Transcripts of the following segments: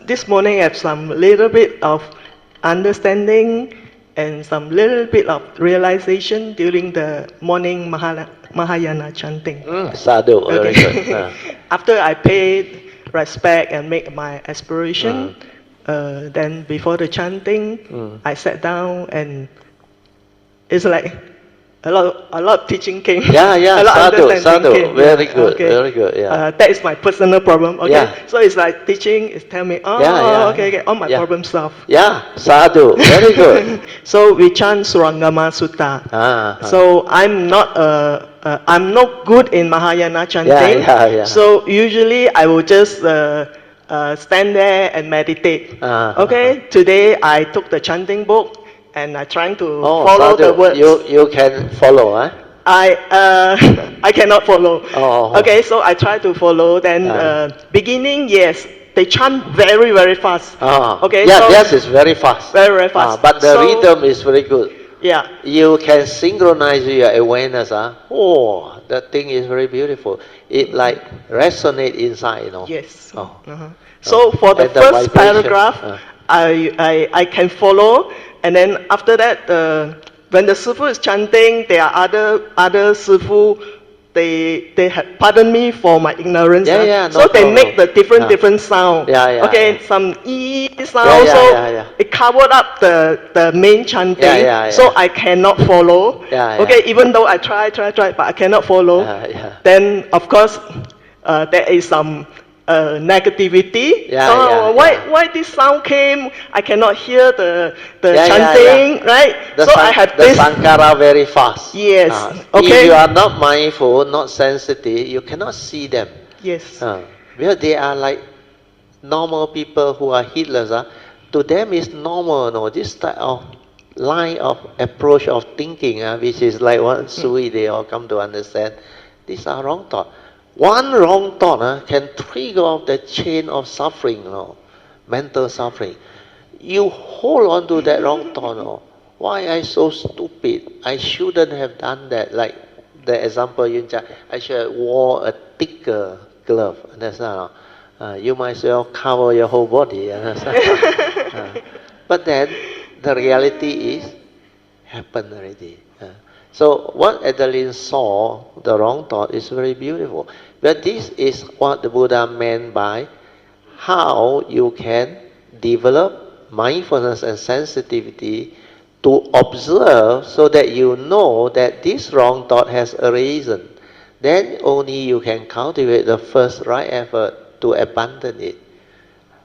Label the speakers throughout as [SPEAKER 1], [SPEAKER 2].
[SPEAKER 1] this morning I have some little bit of understanding and some little bit of realization during the morning Mahayana chanting.
[SPEAKER 2] Sadhu, very good.
[SPEAKER 1] Okay. After I paid respect and make my aspiration, then before the chanting, I sat down and it's like a lot of teaching came.
[SPEAKER 2] Yeah,
[SPEAKER 1] a lot
[SPEAKER 2] sadhu,
[SPEAKER 1] understanding came.
[SPEAKER 2] very
[SPEAKER 1] Yeah,
[SPEAKER 2] good,
[SPEAKER 1] okay.
[SPEAKER 2] very good, yeah.
[SPEAKER 1] That is my personal problem, okay?
[SPEAKER 2] Yeah.
[SPEAKER 1] So it's like teaching is tell me, okay, all my problem solved.
[SPEAKER 2] Yeah, sadhu, very good.
[SPEAKER 1] So we chant Surangama Sutta. So I'm not good in Mahayana chanting.
[SPEAKER 2] Yeah.
[SPEAKER 1] So usually I will just stand there and meditate. Okay, today I took the chanting book and I'm trying to follow
[SPEAKER 2] sadhu,
[SPEAKER 1] the words.
[SPEAKER 2] You can follow, huh?
[SPEAKER 1] I cannot follow. Okay, so I try to follow. Then beginning, yes, they chant very, very fast. Okay,
[SPEAKER 2] yeah,
[SPEAKER 1] so
[SPEAKER 2] yes, it's very fast.
[SPEAKER 1] very, very fast.
[SPEAKER 2] But the rhythm is very good.
[SPEAKER 1] Yeah.
[SPEAKER 2] You can synchronize your awareness. That thing is very beautiful. It like resonate inside, you know.
[SPEAKER 1] Yes. So for the first paragraph, I can follow, and then after that, when the Sifu is chanting, there are other Sifu. They have pardon me for my ignorance.
[SPEAKER 2] No
[SPEAKER 1] so they
[SPEAKER 2] problem.
[SPEAKER 1] make the different sound. Okay, some E sound. It covered up the main chanting. So I cannot follow. Okay, even though I try, but I cannot follow. Then of course there is some negativity. Why this sound came? I cannot hear the chanting, right? I have
[SPEAKER 2] the
[SPEAKER 1] this
[SPEAKER 2] sankara very fast.
[SPEAKER 1] Yes.
[SPEAKER 2] If you are not mindful, not sensitive, you cannot see them.
[SPEAKER 1] Yes.
[SPEAKER 2] Because they are like normal people who are heedless. To them it's normal, no? This type of line of approach of thinking, which is like what Sui they all come to understand. These are wrong thoughts. One wrong thought can trigger off the chain of suffering, mental suffering. You hold on to that wrong thought. Why I so stupid? I shouldn't have done that. Like the example you just, I should have wore a thicker glove. Understand? You might as well cover your whole body. Understand? But then the reality is happened already. So what Adeline saw, the wrong thought, is very beautiful. But this is what the Buddha meant by how you can develop mindfulness and sensitivity to observe so that you know that this wrong thought has arisen. Then only you can cultivate the first right effort to abandon it.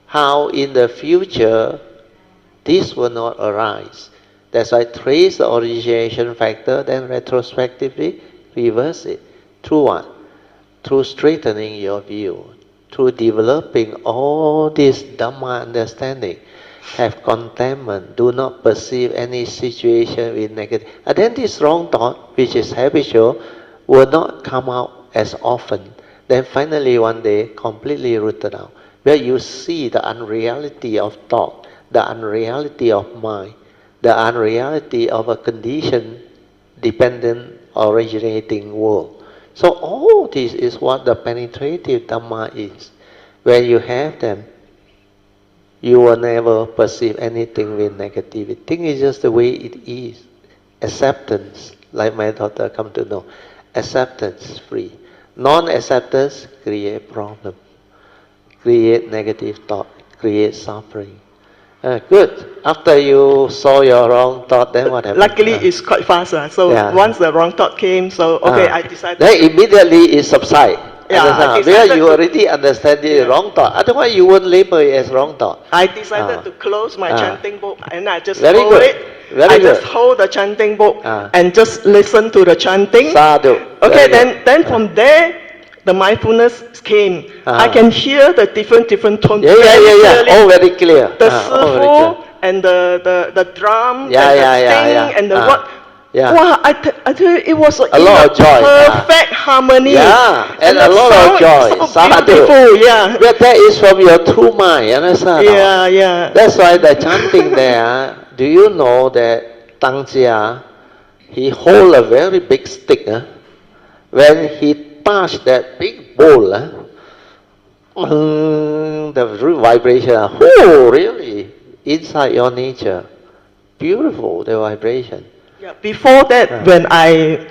[SPEAKER 2] How in the future this will not arise. That's why trace the origination factor, then retrospectively reverse it. Through what? Through strengthening your view, through developing all this Dhamma understanding. Have contentment, do not perceive any situation with negative. And then this wrong thought, which is habitual, will not come out as often. Then finally one day, completely rooted out. Where you see the unreality of thought, the unreality of mind, the unreality of a condition dependent originating world. So all this is what the penetrative Dhamma is. When you have them, you will never perceive anything with negativity. Thing is just the way it is. Acceptance, like my daughter come to know. Acceptance free. Non-acceptance create problem. Create negative thought. Create suffering. Good. After you saw your wrong thought, then what happened?
[SPEAKER 1] Luckily, it's quite fast. So once the wrong thought came, I decided.
[SPEAKER 2] Then immediately it subsides. Because you already understand the wrong thought. Otherwise, you won't label it as wrong thought.
[SPEAKER 1] I decided to close my chanting book and I just
[SPEAKER 2] Very
[SPEAKER 1] hold
[SPEAKER 2] good.
[SPEAKER 1] it. Just hold the chanting book and just listen to the chanting.
[SPEAKER 2] Sadhu.
[SPEAKER 1] Okay, then from there, the mindfulness came. I can hear the different tones.
[SPEAKER 2] All very clear.
[SPEAKER 1] The Sifu and the drum and the sting and the what. Wow, I tell you, it was
[SPEAKER 2] a lot of joy.
[SPEAKER 1] Perfect harmony.
[SPEAKER 2] And a lot of joy.
[SPEAKER 1] So beautiful,
[SPEAKER 2] But that is from your true mind, understand? That's why the chanting there, do you know that Tang Jia, he hold a very big stick. When he touch that big bowl, the vibration, oh, really, inside your nature, beautiful, the vibration.
[SPEAKER 1] Yeah, before that, when I,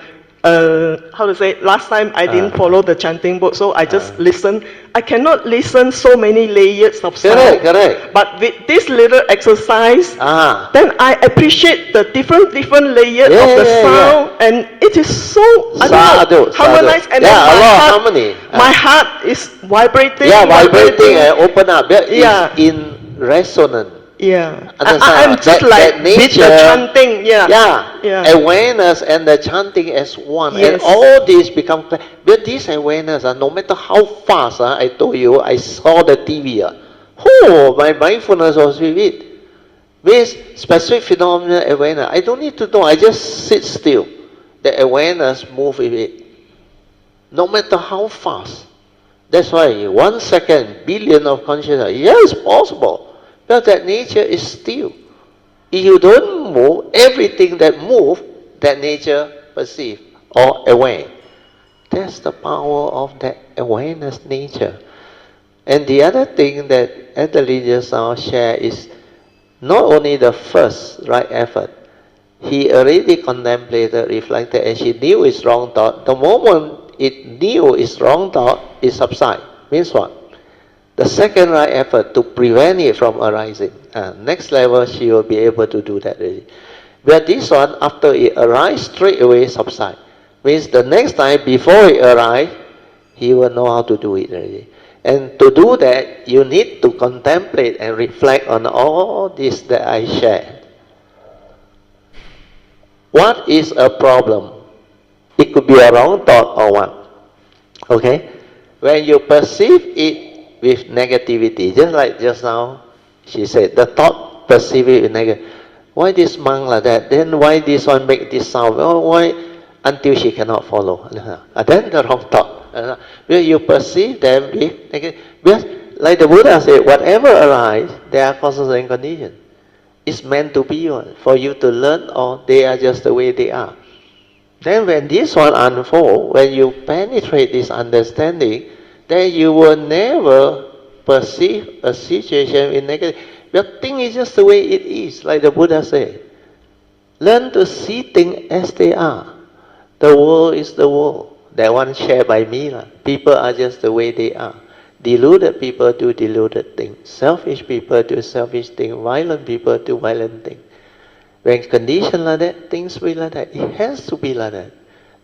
[SPEAKER 1] how to say, last time I didn't follow the chanting book, so I just listen. I cannot listen so many layers of sound.
[SPEAKER 2] Correct.
[SPEAKER 1] But with this little exercise, then I appreciate the different layers of the sound, and it is so, I don't know, harmonized, and then my heart is vibrating.
[SPEAKER 2] Yeah, vibrating and open up. Yeah, it's in resonance.
[SPEAKER 1] Yeah,
[SPEAKER 2] I'm
[SPEAKER 1] just like nature, with the chanting.
[SPEAKER 2] Yeah. Awareness and the chanting as one,
[SPEAKER 1] Yes.
[SPEAKER 2] and all these become. But this awareness, no matter how fast, I told you, I saw the TV. My mindfulness was with it. With specific phenomenon awareness, I don't need to know. I just sit still. The awareness move with it, no matter how fast. That's why 1 second, billion of consciousness. Yes, possible. But that nature is still. If you don't move, everything that moves, that nature perceive or aware. That's the power of that awareness nature. And the other thing that Adeline just now shared is not only the first right effort. He already contemplated, reflected, and she knew it's wrong thought. The moment it knew it's wrong thought, it subsides. Means what? The second right effort to prevent it from arising. Next level, she will be able to do that already. But this one, after it arises, straight away subside. Means the next time, before it arises, he will know how to do it already. And to do that, you need to contemplate and reflect on all this that I shared. What is a problem? It could be a wrong thought or what? Okay? When you perceive it with negativity, just like just now, she said, the thought perceive it with negative. Why this monk like that? Then why this one make this sound? Why? Until she cannot follow. Then the wrong thought. When you perceive them with negative, because like the Buddha said, whatever arises, they are causes and conditions. It's meant to be for you to learn, or they are just the way they are. Then when this one unfolds, when you penetrate this understanding, then you will never perceive a situation in negative. The thing is just the way it is, like the Buddha said. Learn to see things as they are. The world is the world. That one shared by me. People are just the way they are. Deluded people do deluded things. Selfish people do selfish things. Violent people do violent things. When conditions like that, things will like that. It has to be like that.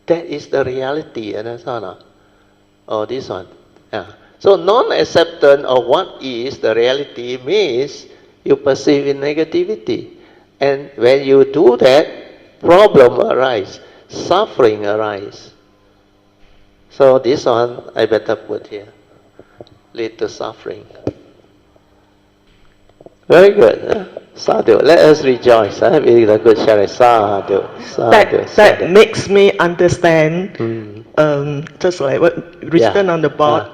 [SPEAKER 2] That is the reality. And that's all. Oh, this one. Yeah. So non-acceptance of what is the reality means you perceive in negativity. And when you do that, problem arise, suffering arise. So this one I better put here. Lead to suffering. Very good. Sadhu. Let us rejoice. With a good sharing. Sadhu.
[SPEAKER 1] That makes me understand. Just like what written on the board.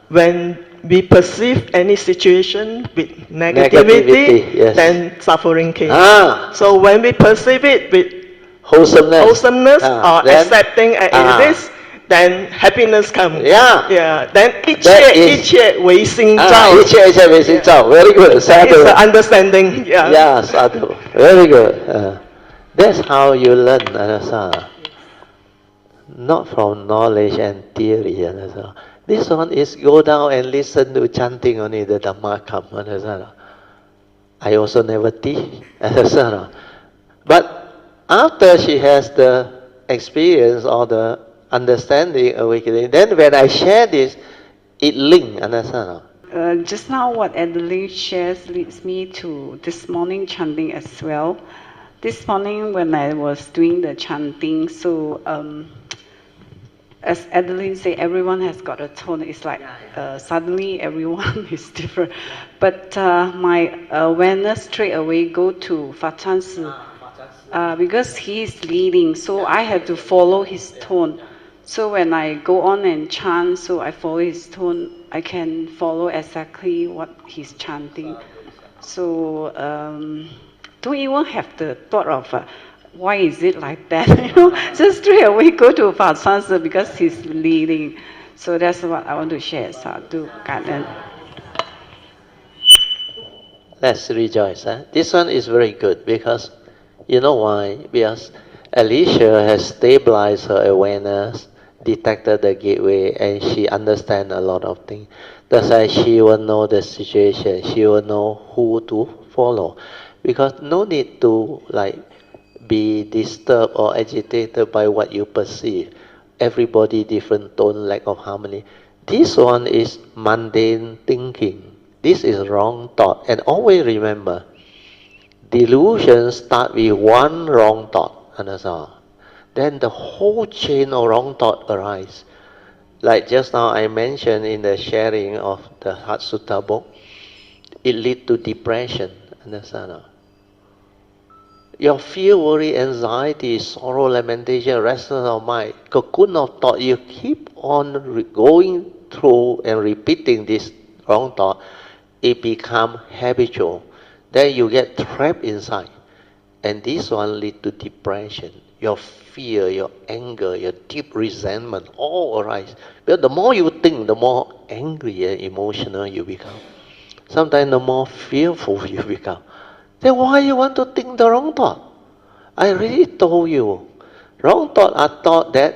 [SPEAKER 1] When we perceive any situation with negativity,
[SPEAKER 2] yes.
[SPEAKER 1] then suffering came. So when we perceive it with
[SPEAKER 2] wholesomeness,
[SPEAKER 1] or
[SPEAKER 2] then,
[SPEAKER 1] accepting as it is, then happiness comes.
[SPEAKER 2] Yeah.
[SPEAKER 1] Then 一切为心造。
[SPEAKER 2] 一切为心造。Very good. Sadhu.
[SPEAKER 1] It's the understanding.
[SPEAKER 2] Yeah, sadhu. Very good. That's how you learn. Not from knowledge and theory. This one is go down and listen to chanting only, the Dhamma come. I also never teach. But after she has the experience or the understanding awakening, then when I share this, it links.
[SPEAKER 3] Just now what Adeline shares leads me to this morning chanting as well. This morning when I was doing the chanting, so as Adeline said, everyone has got a tone. It's like suddenly everyone is different. But my awareness straight away go to Fachan Si, because he is leading, so I have to follow his tone. So when I go on and chant, so I follow his tone, I can follow exactly what he's chanting. So don't even have the thought of why is it like that? Just straight away go to Fachan Si because he's leading. So that's what I want to share. Sadhu, Kanan.
[SPEAKER 2] Let's rejoice. Huh? This one is very good because you know why? Because Alicia has stabilized her awareness, detected the gateway, and she understands a lot of things. That's why she will know the situation. She will know who to follow. Because no need to like be disturbed or agitated by what you perceive. Everybody different tone, lack of harmony. This one is mundane thinking. This is wrong thought. And always remember, delusion start with one wrong thought, understand? Then the whole chain of wrong thought arise. Like just now I mentioned in the sharing of the Heart Sutta book, it lead to depression, understand? Your fear, worry, anxiety, sorrow, lamentation, restlessness of mind, cocoon of thought, you keep on going through and repeating this wrong thought, it become habitual. Then you get trapped inside. And this one lead to depression. Your fear, your anger, your deep resentment all arise. But the more you think, the more angry and emotional you become. Sometimes the more fearful you become. Then why you want to think the wrong thought? I already told you. Wrong thought are thought that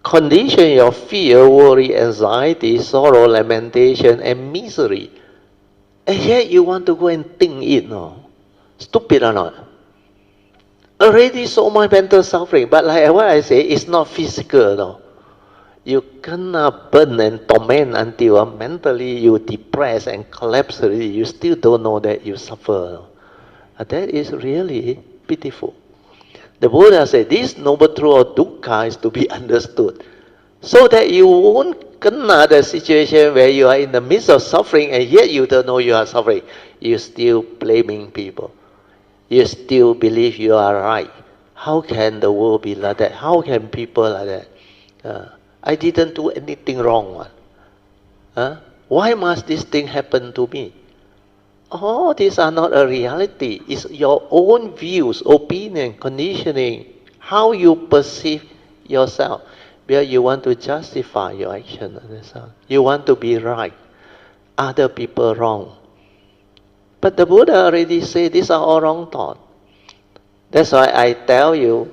[SPEAKER 2] condition your fear, worry, anxiety, sorrow, lamentation, and misery. And yet you want to go and think it, no? Stupid or not? Already so much mental suffering, but like what I say, it's not physical, no. You cannot burn and torment until mentally you depressed and collapse already. You still don't know that you suffer. That is really pitiful. The Buddha said this noble truth of dukkha is to be understood. So that you won't kena the situation where you are in the midst of suffering and yet you don't know you are suffering. You're still blaming people. You still believe you are right. How can the world be like that? How can people like that? I didn't do anything wrong. Why must this thing happen to me? All these are not a reality. It's your own views, opinion, conditioning, how you perceive yourself. Where you want to justify your action. You want to be right. Other people wrong. But the Buddha already said these are all wrong thoughts. That's why I tell you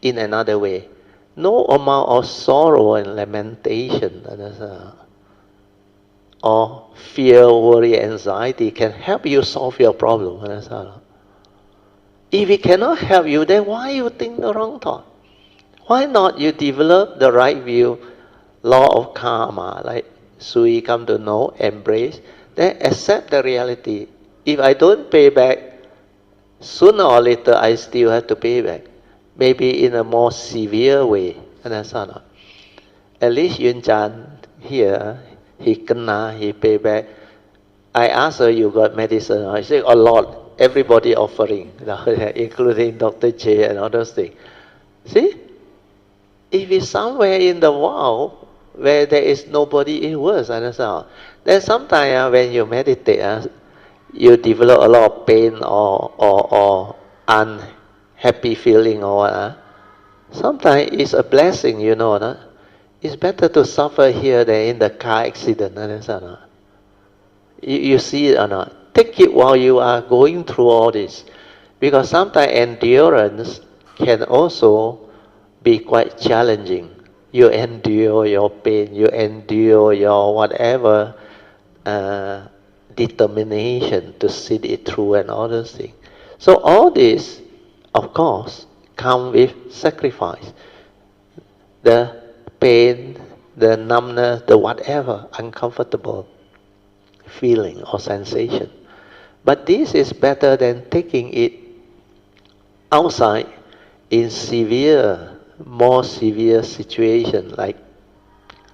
[SPEAKER 2] in another way. No amount of sorrow and lamentation or fear, worry, anxiety can help you solve your problem. If it cannot help you, then why you think the wrong thought? Why not you develop the right view, law of karma, like Sui come to know, embrace, then accept the reality. If I don't pay back, sooner or later I still have to pay back. Maybe in a more severe way. Understand? At least Yun Chan here, he kena, he pay back. I asked her, you got medicine? I said, a lot. Everybody offering, including Dr. J and all those things. See? If it's somewhere in the world where there is nobody, it's worse. Understand? Then sometimes when you meditate, you develop a lot of pain or unhappy feeling or what. Sometimes it's a blessing, you know. No? It's better to suffer here than in the car accident. Understand? You see it or not? Take it while you are going through all this. Because sometimes endurance can also be quite challenging. You endure your pain, you endure your whatever determination to see it through and all those things. So all this, of course, come with sacrifice. The pain, the numbness, the whatever uncomfortable feeling or sensation. But this is better than taking it outside in more severe situation, like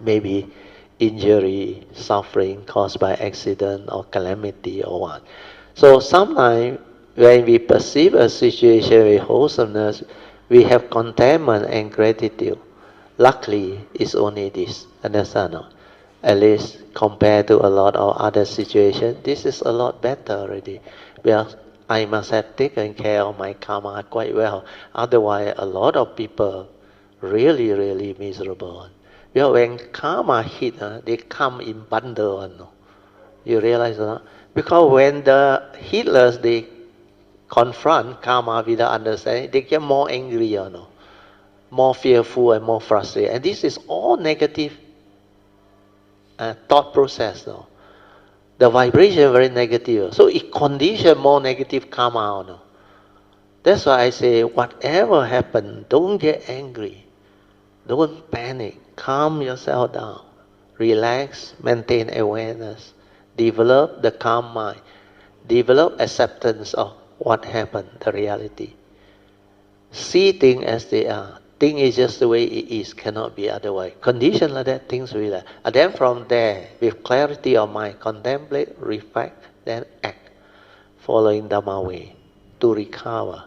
[SPEAKER 2] maybe injury, suffering caused by accident or calamity or what. So sometimes when we perceive a situation with wholesomeness, we have contentment and gratitude. Luckily, it's only this. Understand? No? At least compared to a lot of other situations, this is a lot better already. Well, I must have taken care of my karma quite well. Otherwise, a lot of people really, really miserable. Because when karma hit, they come in bundle. No? You realize that? Because when the healers, they confront karma without understanding, they get more angry, no? More fearful and more frustrated. And this is all negative thought process. No? The vibration very negative. So it conditions more negative karma. No? That's why I say, whatever happens, don't get angry. Don't panic. Calm yourself down. Relax. Maintain awareness. Develop the calm mind. Develop acceptance of what happened, the reality. See things as they are. Thing is just the way it is, cannot be otherwise. Condition like that, things will be like. And then from there, with clarity of mind, contemplate, reflect, then act, following Dhamma way to recover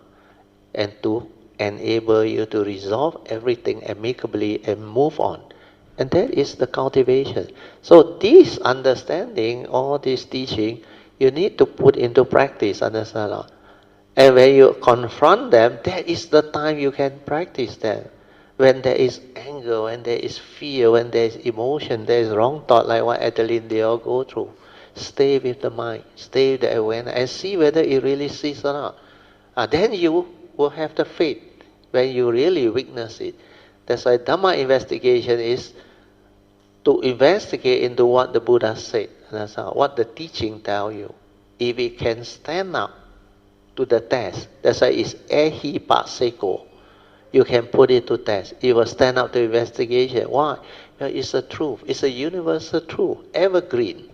[SPEAKER 2] and to enable you to resolve everything amicably and move on. And that is the cultivation. So this understanding, all this teaching, you need to put into practice, understand? And when you confront them, that is the time you can practice them. When there is anger, when there is fear, when there is emotion, there is wrong thought, like what Adeline they all go through. Stay with the mind, stay with the awareness, and see whether it really sees or not. Then you will have the faith when you really witness it. That's why Dhamma investigation is to investigate into what the Buddha said. That's what the teaching tell you. If it can stand up to the test, that's why it's ehipassiko. You can put it to test. It will stand up to investigation. Why? Because it's a truth. It's a universal truth, evergreen.